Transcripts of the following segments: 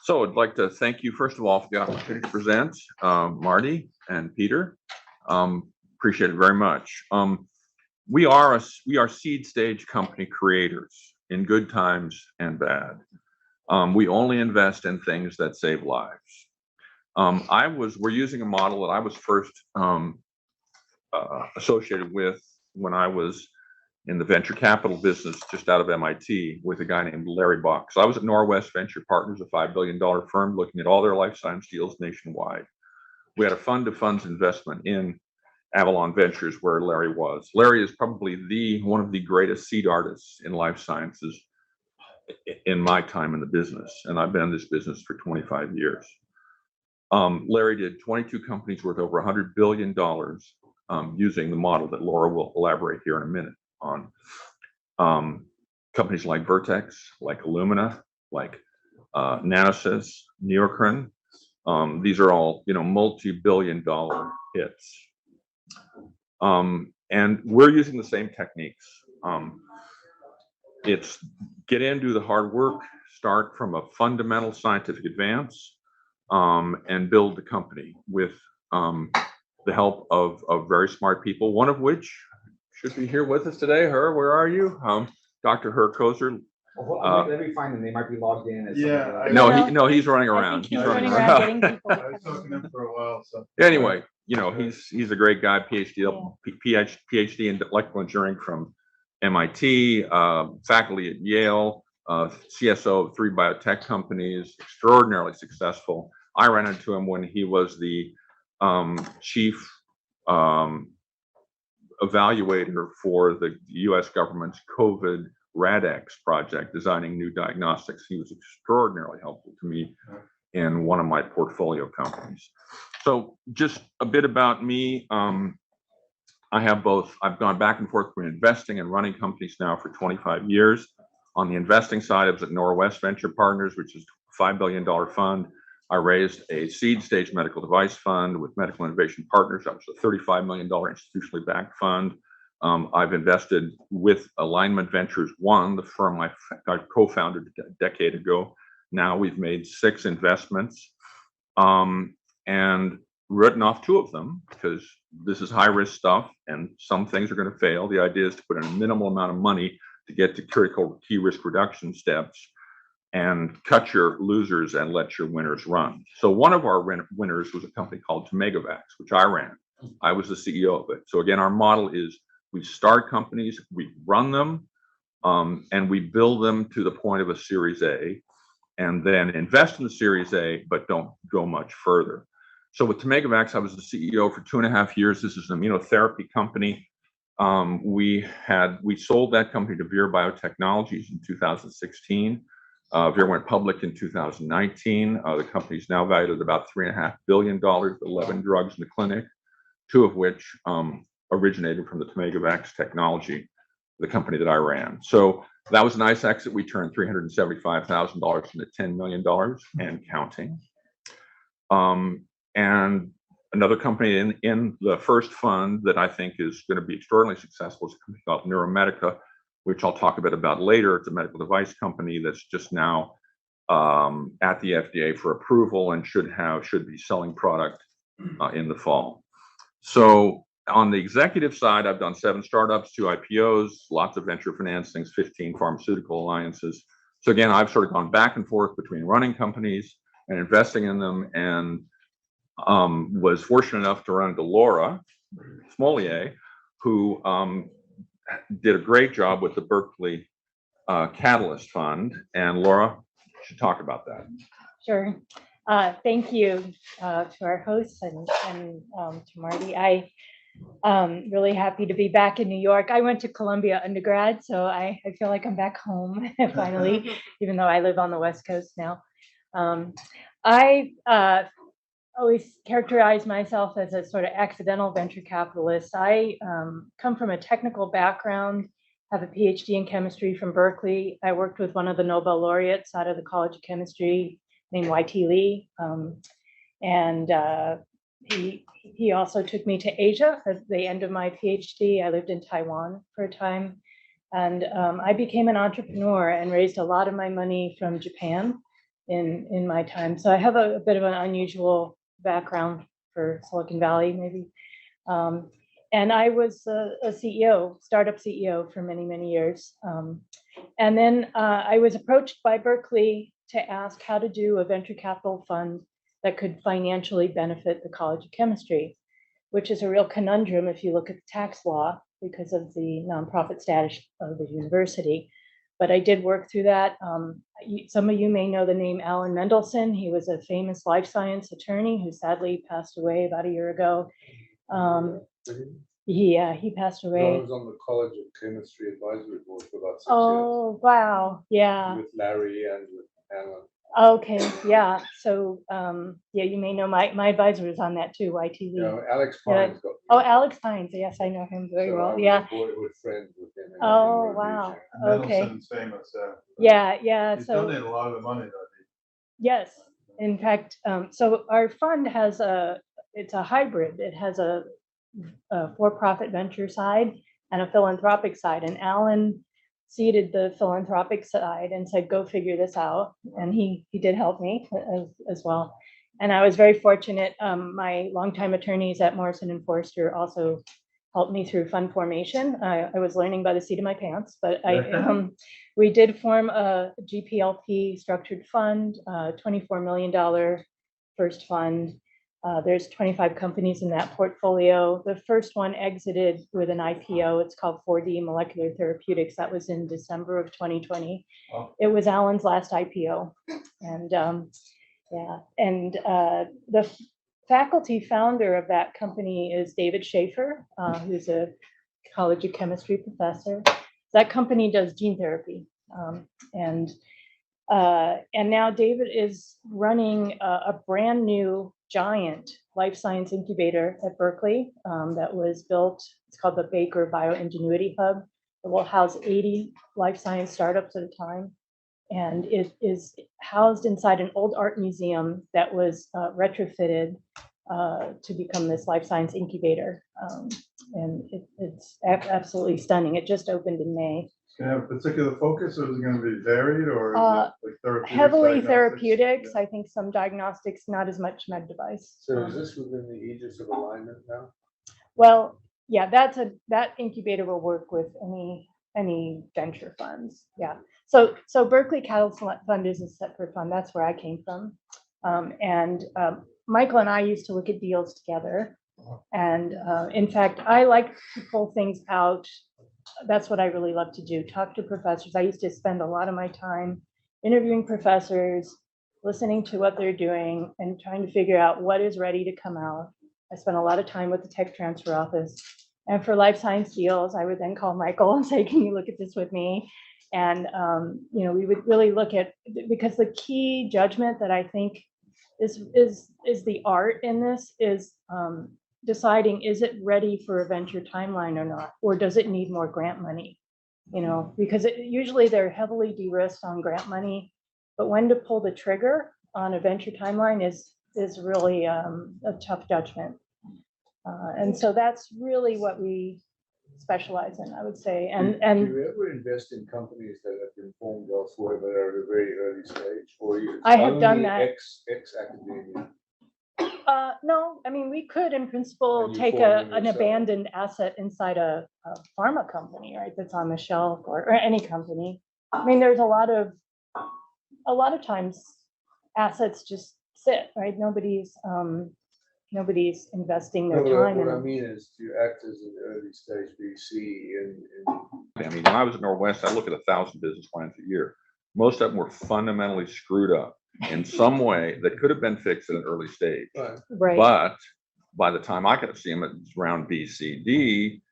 So I'd like to thank you, first of all, for the opportunity to present, Marty and Peter. Appreciate it very much. We are seed stage company creators in good times and bad. We only invest in things that save lives. We're using a model that I was first associated with when I was in the venture capital business just out of MIT with a guy named Larry Box. I was at Norwest Venture Partners, a $5 billion firm looking at all their life science deals nationwide. We had a fund of funds investment in Avalon Ventures where Larry was. Larry is probably one of the greatest seed artists in life sciences in my time in the business, and I've been in this business for 25 years. Larry did 22 companies worth over $100 billion using the model that Laura will elaborate here in a minute on. Companies like Vertex, like Illumina, like Nanosys, Neurocrine. These are all, multi-billion-dollar hits. And we're using the same techniques. It's get in, do the hard work, start from a fundamental scientific advance, and build the company with the help of very smart people, one of which should be here with us today. Where are you? Dr. Herr Koser. Let me find them. They might be logged in. As He's running around. He's running around getting people. I was talking to him for a while. So anyway, he's a great guy. PhD in electrical engineering from MIT, faculty at Yale, CSO of 3 biotech companies, extraordinarily successful. I ran into him when he was the chief evaluator for the U.S. government's COVID RADx project, designing new diagnostics. He was extraordinarily helpful to me in one of my portfolio companies. So just a bit about me. I've gone back and forth between investing and running companies now for 25 years. On the investing side, I was at Norwest Venture Partners, which is a $5 billion fund. I raised a seed stage medical device fund with Medical Innovation Partners. That was a $35 million institutionally backed fund. I've invested with Alignment Ventures One, the firm I co-founded a decade ago. Now we've made 6 investments and written off 2 of them because this is high risk stuff and some things are going to fail. The idea is to put in a minimal amount of money to get to critical key risk reduction steps and cut your losers and let your winners run. So one of our winners was a company called Megavax, which I ran. I was the CEO of it. So again, our model is we start companies, we run them, and we build them to the point of a Series A, and then invest in the Series A, but don't go much further. So with Megavax, I was the CEO for 2.5 years. This is an immunotherapy company. We sold that company to Vir Biotechnologies in 2016. Vir went public in 2019. The company is now valued at about $3.5 billion, 11 drugs in the clinic, 2 of which originated from the Megavax technology, the company that I ran. So that was a nice exit. We turned $375,000 into $10 million and counting. And another company in the first fund that I think is going to be extraordinarily successful is a company called Neuromedica, which I'll talk a bit about later. It's a medical device company that's just now at the FDA for approval and should be selling product in the fall. So on the executive side, I've done 7 startups, 2 IPOs, lots of venture financings, 15 pharmaceutical alliances. So again, I've sort of gone back and forth between running companies and investing in them, and was fortunate enough to run into Laura Smolier, who did a great job with the Berkeley Catalyst Fund, and Laura should talk about that. Sure. Thank you to our hosts and to Marty. I'm really happy to be back in New York. I went to Columbia undergrad, so I feel like I'm back home finally, even though I live on the West Coast now. I always characterize myself as a sort of accidental venture capitalist. I come from a technical background, have a PhD in chemistry from Berkeley. I worked with one of the Nobel laureates out of the College of Chemistry named Y.T. Lee. He also took me to Asia at the end of my PhD. I lived in Taiwan for a time. And I became an entrepreneur and raised a lot of my money from Japan in my time. So I have a bit of an unusual background for Silicon Valley, maybe. And I was a CEO, startup CEO for many, many years. And then I was approached by Berkeley to ask how to do a venture capital fund that could financially benefit the College of Chemistry, which is a real conundrum if you look at the tax law because of the nonprofit status of the university. But I did work through that. Some of you may know the name Alan Mendelsohn. He was a famous life science attorney who sadly passed away about a year ago. He passed I away. was on the College of Chemistry Advisory Board for about 6 years. Oh, wow. Yeah. With Larry and with Alan. Okay. Yeah. So, yeah, you may know my advisor was on that too, YTV. No, Alex Yeah. Fines got. Oh, Alex Hines. Yes, I know him very So I well. was Yeah. good friends with him. Oh, in wow. Rhodesia. Okay. Mendelssohn's famous. Yeah. He's So, donated a lot of the money though. yes, in fact, so our fund has it's a hybrid. It has a for-profit venture side and a philanthropic side. And Alan seeded the philanthropic side and said, go figure this out. And he did help me as well. And I was very fortunate. My longtime attorneys at Morrison and Forster also helped me through fund formation. I was learning by the seat of my pants, but we did form a GPLP structured fund, $24 million first fund. There's 25 companies in that portfolio. The first one exited with an IPO. It's called 4D Molecular Therapeutics. That was in December of 2020. Oh. It was Alan's last IPO. And yeah, and the faculty founder of that company is David Schaefer, who's a College of Chemistry professor. That company does gene therapy. And now David is running a brand new giant life science incubator at Berkeley that was built. It's called the Baker Bioingenuity Hub. It will house 80 life science startups at a time. And it is housed inside an old art museum that was retrofitted to become this life science incubator. And it's absolutely stunning. It just opened in May. It's gonna have a particular focus, or is it gonna be varied, or is it like therapeutics? Heavily diagnostics? therapeutics. Yeah. I think some diagnostics, not as much med device. So is this within the aegis of alignment now? Well, yeah, that incubator will work with any venture funds. Yeah. So Berkeley Catalyst Fund is a separate fund. That's where I came from. Michael and I used to look at deals together. And in fact, I like to pull things out. That's what I really love to do, talk to professors. I used to spend a lot of my time interviewing professors, listening to what they're doing, and trying to figure out what is ready to come out. I spent a lot of time with the tech transfer office. And for life science deals, I would then call Michael and say, can you look at this with me? And we would really look at, because the key judgment that I think is the art in this is deciding, is it ready for a venture timeline or not, or does it need more grant money? Because usually they're heavily de-risked on grant money, but when to pull the trigger on a venture timeline is really a tough judgment. And so that's really what we specialize in, I would say. And do you ever invest in companies that have been formed elsewhere but are at a very early stage, or I have done that. Ex academia? No, I mean, we could in principle And you take form them an yourself. abandoned asset inside a pharma company, right? That's on the shelf, or any company. I mean, there's a lot of times assets just sit, right? Nobody's investing their time in What I them. mean is, do you act as an early stage VC in I mean, when I was at Northwest, I look at 1,000 business plans a year. Most of them were fundamentally screwed up in some way that could have been fixed at an early stage. Right. But by the time I could see them, it's around B, C, D,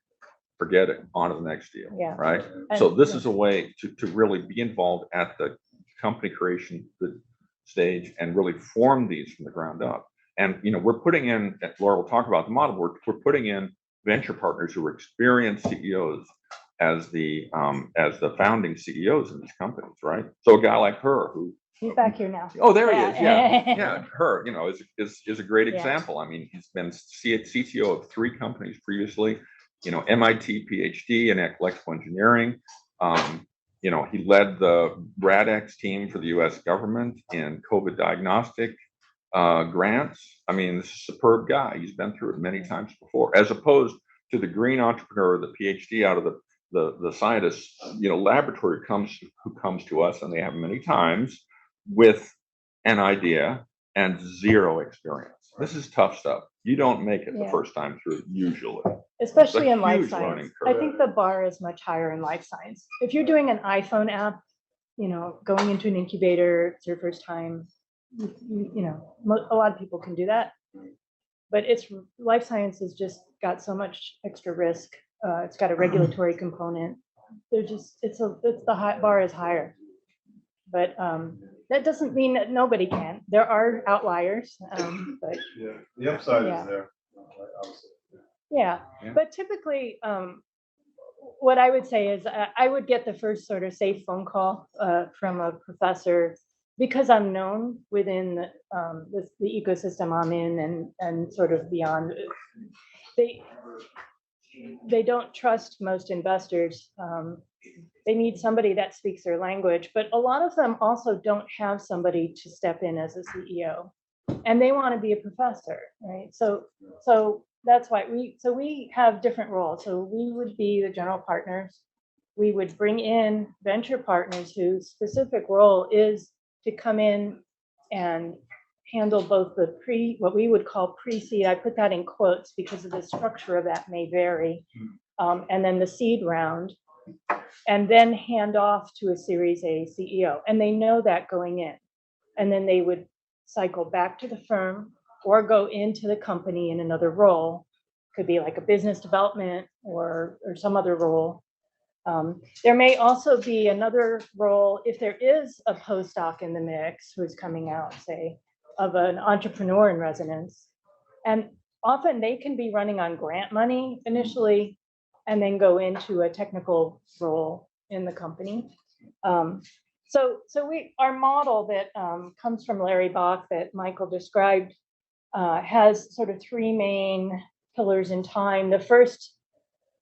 forget it, on to the next deal, Yeah. right? And- So this is a way to really be involved at the company creation stage and really form these from the ground up. And, we're putting in, Laura will talk about the model, we're putting in venture partners who are experienced CEOs as the founding CEOs in these companies, right? So a guy like her who, He's back here now. oh, there he is, Yeah. yeah, her, is a great Yeah. example. I mean, he's been CTO of 3 companies previously, MIT PhD in electrical engineering, he led the RADx team for the US government in COVID diagnostic grants. I mean, this is a superb guy. He's been through it many times before, as opposed to the green entrepreneur, the PhD out of the scientist, laboratory who comes to us, and they have many times with an idea and zero experience. This is tough stuff. You don't make it the Yeah. first time through, usually. Especially It's a in life huge learning science. curve. I think the bar is much higher in life science. If you're doing an iPhone app, going into an incubator, it's your first time, a lot of people can do that. But life science has just got so much extra risk. It's got a regulatory component. The high bar is higher. But that doesn't mean that nobody can. There are outliers, but Yeah, the upside Yeah. is there. Obviously. yeah. Yeah. But typically, what I would say is I would get the first sort of safe phone call from a professor because I'm known within the ecosystem I'm in and sort of beyond. They don't trust most investors. They need somebody that speaks their language, but a lot of them also don't have somebody to step in as a CEO, and they want to be a professor, right? So that's why we have different roles. So we would be the general partners. We would bring in venture partners whose specific role is to come in and handle both the what we would call pre-seed. I put that in quotes because of the structure of that may vary, and then the seed round, and then hand off to a Series A CEO. And they know that going in. And then they would cycle back to the firm or go into the company in another role. Could be like a business development or some other role. There may also be another role if there is a postdoc in the mix who's coming out, say, of an entrepreneur in residence. And often they can be running on grant money initially and then go into a technical role in the company. Our model that comes from Larry Bach that Michael described has sort of three main pillars in time. The first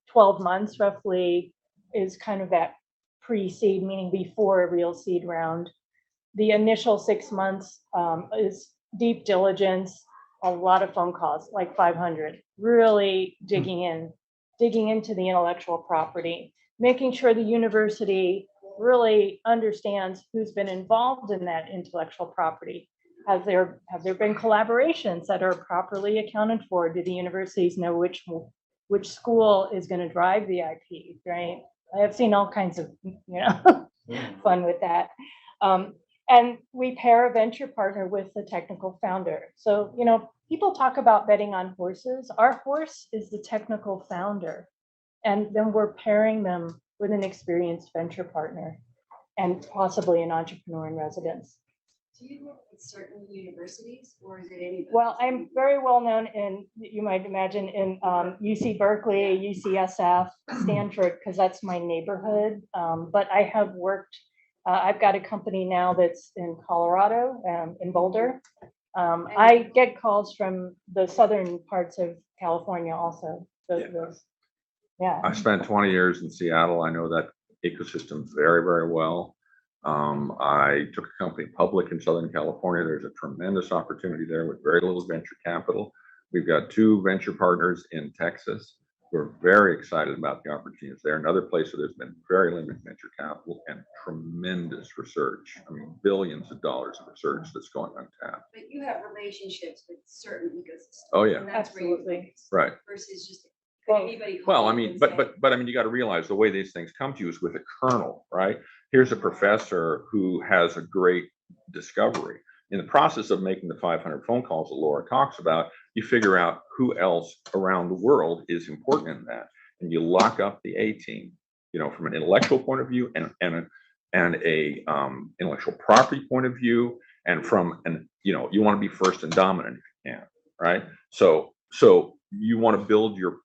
12 months roughly is kind of that pre-seed, meaning before a real seed round. The initial 6 months is deep diligence, a lot of phone calls, like 500, really digging into the intellectual property, making sure the university really understands who's been involved in that intellectual property. Have there been collaborations that are properly accounted for? Do the universities know which school is going to drive the IP, right? I have seen all kinds of fun with that. And we pair a venture partner with the technical founder. So, people talk about betting on horses. Our horse is the technical founder. And then we're pairing them with an experienced venture partner and possibly an entrepreneur in residence. Do you work with certain universities or is it anybody? Well, I'm very well known you might imagine, in UC Berkeley, UCSF, Stanford, because that's my neighborhood. But I have worked, I've got a company now that's in Colorado, in Boulder. I get calls from the southern parts of California also. Yeah. I spent 20 years in Seattle. I know that ecosystem very, very well. I took a company public in Southern California. There's a tremendous opportunity there with very little venture capital. We've got 2 venture partners in Texas. We're very excited about the opportunities there. Another place where there's been very limited venture capital and tremendous research. I mean, billions of dollars of research that's going untapped. But you have relationships with certain ecosystems. Oh, yeah. And that's where you Absolutely. focus. Right. Versus just Well, anybody. Well, I call mean, and but say, I mean, you got to realize the way these things come to you is with a kernel, right? Here's a professor who has a great discovery. In the process of making the 500 phone calls that Laura talks about, you figure out who else around the world is important in that, and you lock up the A team, from an intellectual point of view and a intellectual property point of view, and from you want to be first and dominant if you can, right? So you want to build your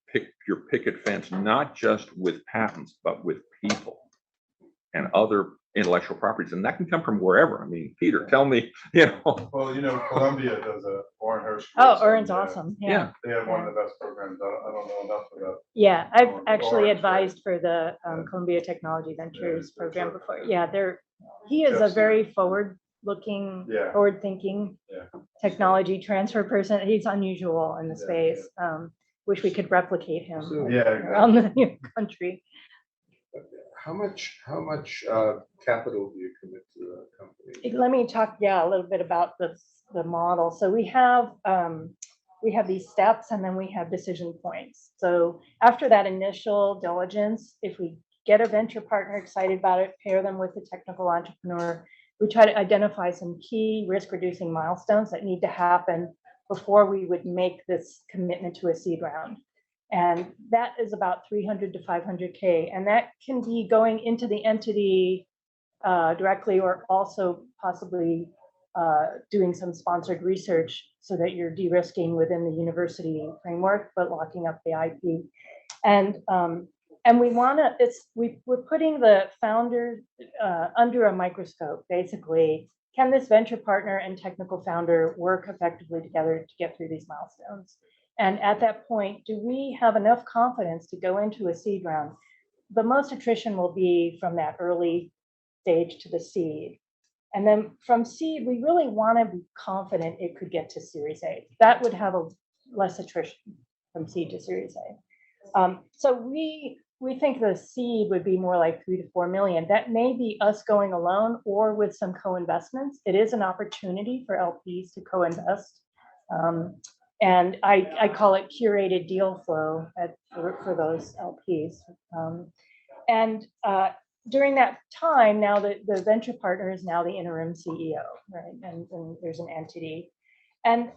picket fence not just with patents but with people and other intellectual properties, and that can come from wherever. I mean, Peter, tell me, Well, Columbia does a Orrin Hirsch. Oh, course, Orin's and, awesome. yeah. They have one of the best programs. I don't know enough about. Yeah, I've Orin- actually Orin's great. advised for the Columbia Technology Ventures that's program right. before. Yeah, he is a Jeff's very forward-looking, Yeah. forward-thinking Yeah. technology transfer person. He's unusual in the Yeah, space. Wish we could replicate him So, yeah, around the country. How much capital do you commit to a company? Let me talk, a little bit about the model. So we have these steps, and then we have decision points. So after that initial diligence, if we get a venture partner excited about it, pair them with a technical entrepreneur, we try to identify some key risk reducing milestones that need to happen before we would make this commitment to a seed round. And that is about 300 to 500K. And that can be going into the entity directly, or also possibly doing some sponsored research so that you're de-risking within the university framework, but locking up the IP. And we want to, we're putting the founder under a microscope, basically. Can this venture partner and technical founder work effectively together to get through these milestones? And at that point, do we have enough confidence to go into a seed round? The most attrition will be from that early stage to the seed. And then from seed, we really want to be confident it could get to Series A. That would have a less attrition from seed to Series A. So we think the seed would be more like 3 to 4 million. That may be us going alone or with some co-investments. It is an opportunity for LPs to co-invest. And I call it curated deal flow for those LPs. During that time, now the venture partner is now the interim CEO, right? And there's an entity. And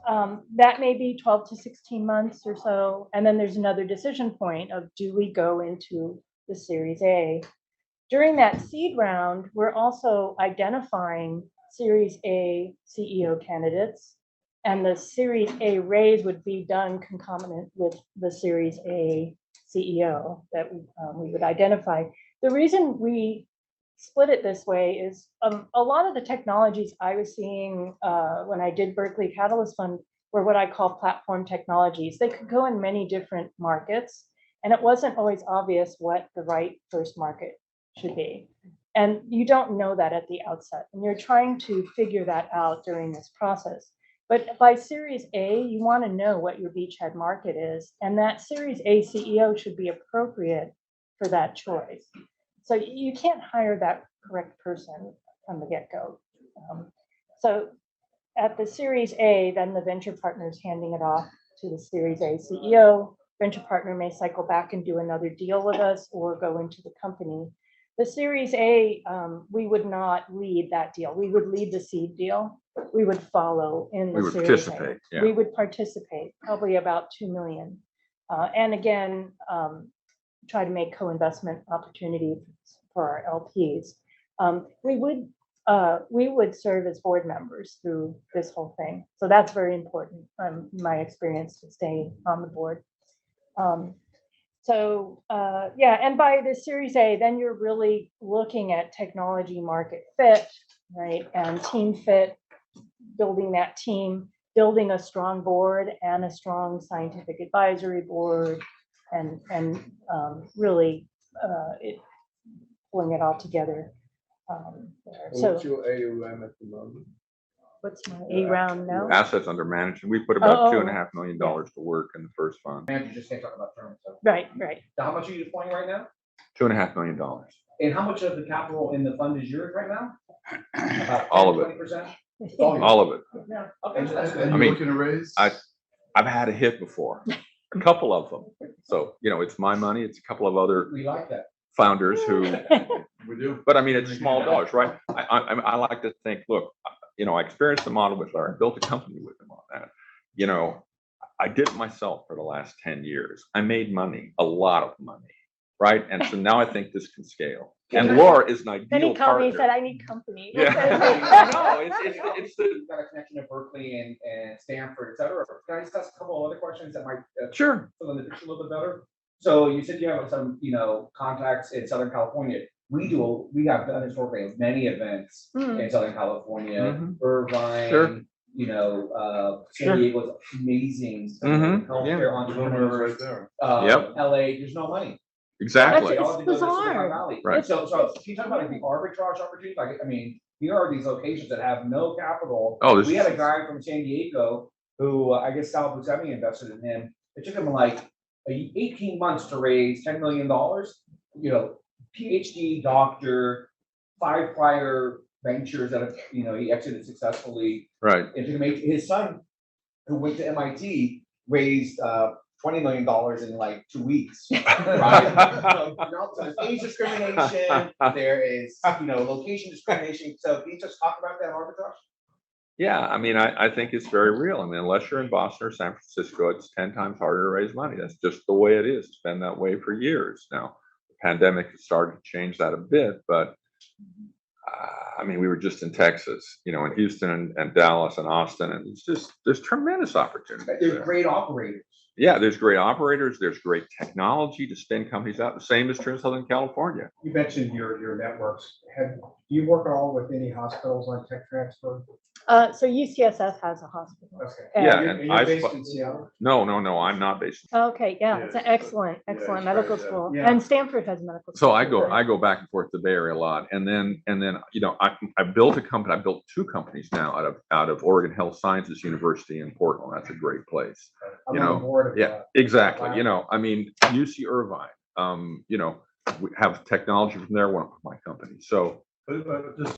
that may be 12 to 16 months or so. And then there's another decision point of, do we go into the Series A? During that seed round, we're also identifying Series A CEO candidates. And the Series A raise would be done concomitant with the Series A CEO that we would identify. The reason we split it this way is a lot of the technologies I was seeing when I did Berkeley Catalyst Fund were what I call platform technologies. They could go in many different markets, and it wasn't always obvious what the right first market should be. And you don't know that at the outset, and you're trying to figure that out during this process. But by Series A, you want to know what your beachhead market is, and that Series A CEO should be appropriate for that choice. So you can't hire that correct person from the get-go. So at the Series A, then the venture partner is handing it off to the Series A CEO. Venture partner may cycle back and do another deal with us or go into the company. The Series A, we would not lead that deal. We would lead the seed deal. We would follow in the We would Series A. participate, yeah. We would participate, probably about 2 million. And again, try to make co-investment opportunities for our LPs. We would serve as board members through this whole thing. So that's very important from my experience to stay on the board. And by the Series A, then you're really looking at technology market fit, right? And team fit, building that team, building a strong board and a strong scientific advisory board, and really pulling it all together. What's your AUM at the moment? What's my A round now? Assets under management. We put about Oh, $2.5 million to work in the first fund. And you just can't talk about terms, so. Right. Now, how much are you deploying right now? $2.5 million. And how much of the capital in the fund is yours right now? About All of it. 20%? All of it. Okay, so that's And good. I you're mean, looking to raise? I've had a hit before, a couple of them. So, it's my money. It's a couple of other We like that. founders who, We do. but I mean, it's small dollars, right? I like to think, look, I experienced the model with Larry, built a company with him on that. I did it myself for the last 10 years. I made money, a lot of money, right? And so now I think this can scale. And Laura is an Then ideal he called me and said, partner. I need company. Yeah. No, it's the, You've got a connection to Berkeley and Stanford, et cetera. Can I just ask a couple of other questions that might sure. fill in the picture a little bit better? So you said you have some, contacts in Southern California. we have done historically many events Mm. in Southern California, Mhm. Irvine, Sure. you know, Sure. San Diego's amazing. Mhm. Healthcare Right entrepreneurs, there. Yep. LA, there's no money. Exactly. They all have to go to Silicon bizarre. Valley. Right. So can you talk about like the arbitrage opportunity? Like, I mean, here are these locations that have no capital. Oh, this We had a is- guy from San Diego who, I guess Sal Buscemi invested in him. It took him like 18 months to raise $10 million. You know, PhD doctor, 5 prior ventures that have, you know, he exited successfully. Right. It took him his son, who went to MIT, raised $20 million in like 2 weeks. Right? So there's age discrimination, there is, you know, location discrimination. So can you just talk about that arbitrage? Yeah, I mean, I think it's very real. I mean, unless you're in Boston or San Francisco, it's 10 times harder to raise money. That's just the way it is. It's been that way for years now. The pandemic has started to change that a bit, but I mean, we were just in Texas, you know, in Houston and Dallas and Austin, and it's just, there's tremendous opportunity. They're great operators. Yeah, there's great operators, there's great technology to spin companies out. The same is true in Southern California. You mentioned your networks. Do you work at all with any hospitals on tech transfer? So UCSF has a hospital. Okay. Yeah, You're- and you're I based sp- in Seattle? No, I'm not based. Okay, yeah, it's an Yes, excellent, yeah, excellent it's medical great, yeah. school. Yeah. And Stanford has a medical So school. I too. go back and forth to the Bay Area a lot, and then you know I built a company. I built 2 companies now out of Oregon Health Sciences University in Portland. That's a great place. I'm You on the know, board of Yeah, exactly. Wow. You know, I mean UC Irvine. You know, we have technology from there. One of my companies. So But just